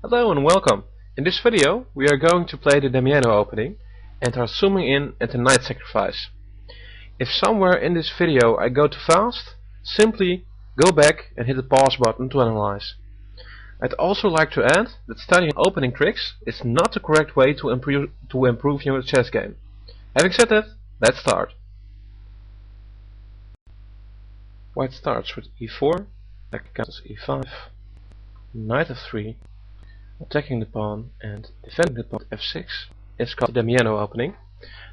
Hello and welcome. In this video we are going to play the Damiano opening and are zooming in at the knight sacrifice. If somewhere in this video I go too fast, simply go back and hit the pause button to analyze. I'd also like to add that studying opening tricks is not the correct way to improve your chess game. Having said that, let's start. White starts with e4, black counters e5, knight f3, attacking the pawn and defending the pawn with f6 is called the Damiano opening.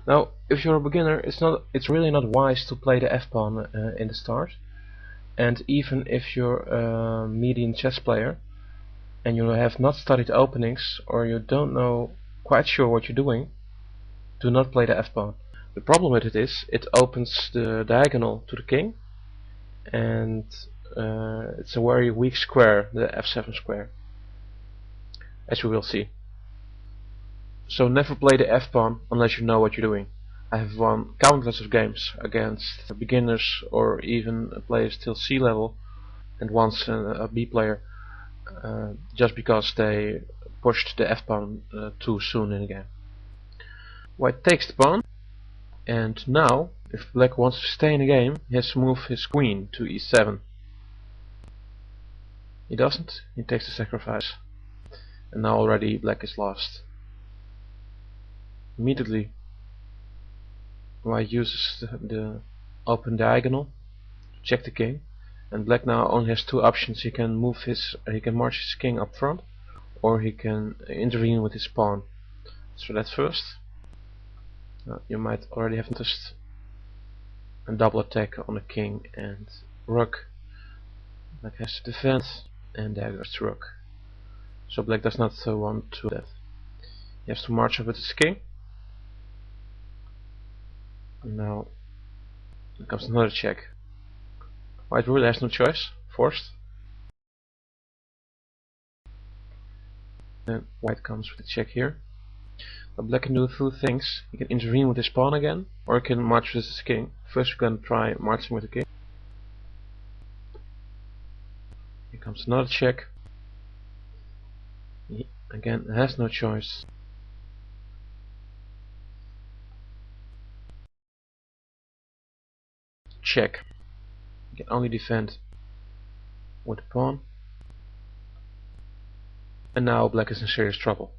Now, if you're a beginner, it's really not wise to play the f-pawn in the start. And even if you're a medium chess player and you have not studied openings or you don't know quite sure what you're doing, do not play the f-pawn. The problem with it is it opens the diagonal to the king, and it's a very weak square, the f7 square, as we will see. So never play the f-pawn unless you know what you're doing. I have won countless of games against beginners or even players till C level, and once a B player, just because they pushed the f-pawn too soon in the game. White takes the pawn, and now if black wants to stay in the game, he has to move his queen to e7. He doesn't, he takes the sacrifice, and now already black is lost. Immediately white uses the open diagonal to check the king, and black now only has two options. He can march his king up front, or he can intervene with his pawn. So that's first. You might already have noticed a double attack on the king and rook. Black has to defend, and there goes the rook. So black does not want to do that. He has to march up with his king. And now there comes another check. White really has no choice, forced. Then white comes with a check here. But black can do two things. He can intervene with his pawn again, or he can march with his king. First we're going to try marching with the king. Here comes another check. He again has no choice. Check. He can only defend with the pawn. And now black is in serious trouble.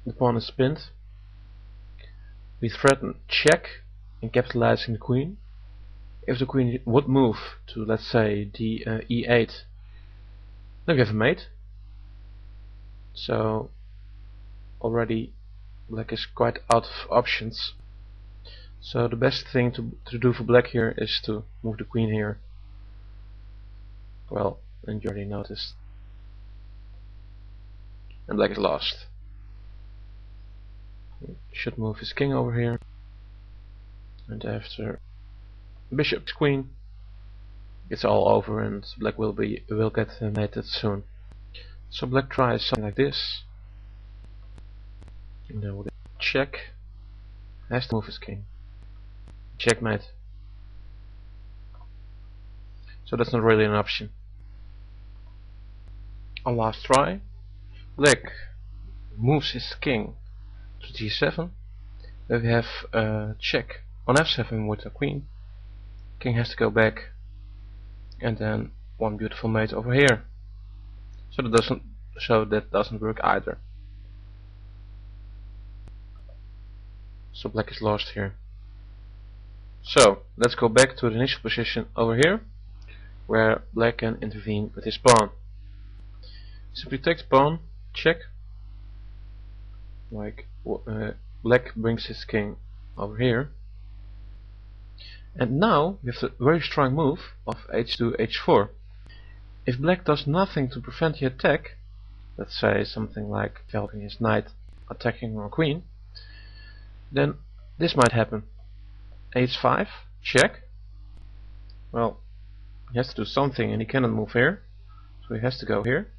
The pawn is pinned. We threaten check and capitalizing the queen. If the queen would move to, let's say, the e8, then we have a mate. So already black is quite out of options. So the best thing to do for black here is to move the queen here. Well, and you already noticed. And black is lost. He should move his king over here, and after bishop queen, it's all over, and black will get mated soon. So black tries something like this, and then with a check, has to move his king. Checkmate. So that's not really an option. On last try, black moves his king to g7. Then we have a check on f7 with the queen. King has to go back, and then one beautiful mate over here. So that doesn't work either. So black is lost here. So let's go back to the initial position over here, where black can intervene with his pawn. Simply take the pawn, check. Like black brings his king over here, and now we have a very strong move of h2, h4. If black does nothing to prevent the attack, let's say something like developing his knight, attacking our queen, then this might happen. h5, check. Well, he has to do something, and he cannot move here, so he has to go here.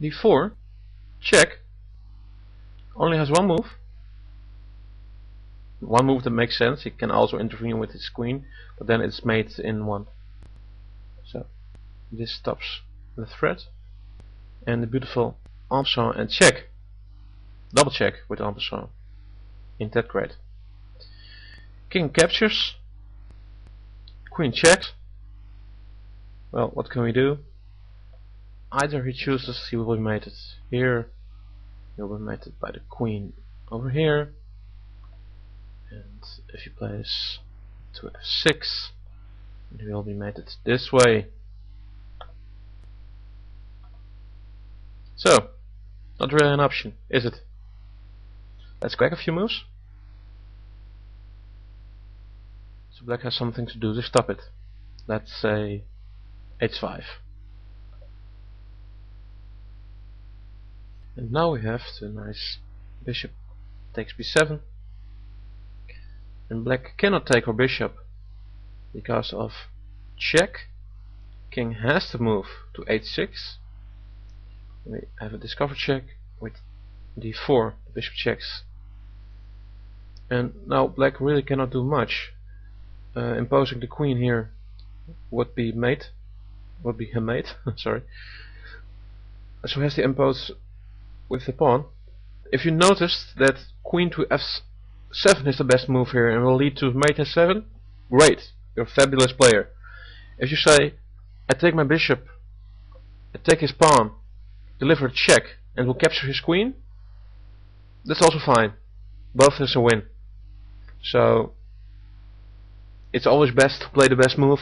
d4, check. Only has one move. One move that makes sense. He can also intervene with his queen, but then it's mate in one. So This stops the threat. And the beautiful en passant and check. Double check with en passant. In that grade. King captures. Queen checks. Well, what can we do? Either he chooses he will be mated here. He will be mated by the queen over here. And if he plays to f6, he will be mated this way. So, not really an option, is it? Let's crack a few moves. So black has something to do to stop it. Let's say h5. And now we have the nice bishop takes b7. And black cannot take our bishop because of check. King has to move to h6. We have a discover check with d4. The bishop checks. And now black really cannot do much. Imposing the queen here would be mate. Would be her mate. Sorry. So he has to impose with the pawn. If you noticed that queen to f7 is the best move here and will lead to mate f7, great, you're a fabulous player. If you say, I take my bishop, I take his pawn, deliver a check and will capture his queen, that's also fine. Both is a win. So it's always best to play the best move.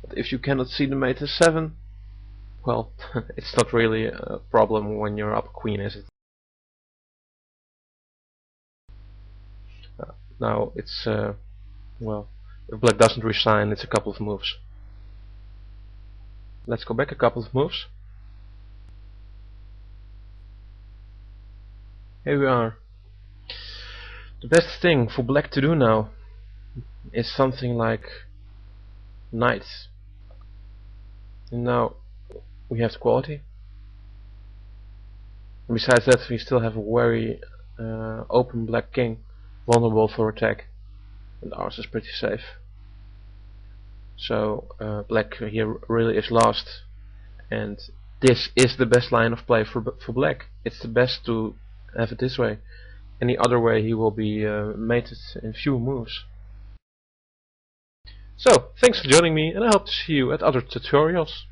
But if you cannot see the mate f7, well, it's not really a problem when you're up a queen, is it? Now it's, well, if black doesn't resign, it's a couple of moves. Let's go back a couple of moves. Here we are. The best thing for black to do now is something like knight. And now we have the quality. And besides that, we still have a very open black king, vulnerable for attack, and ours is pretty safe. So black here really is lost, and this is the best line of play for black. It's the best to have it this way. Any other way he will be mated in few moves. So, thanks for joining me, and I hope to see you at other tutorials.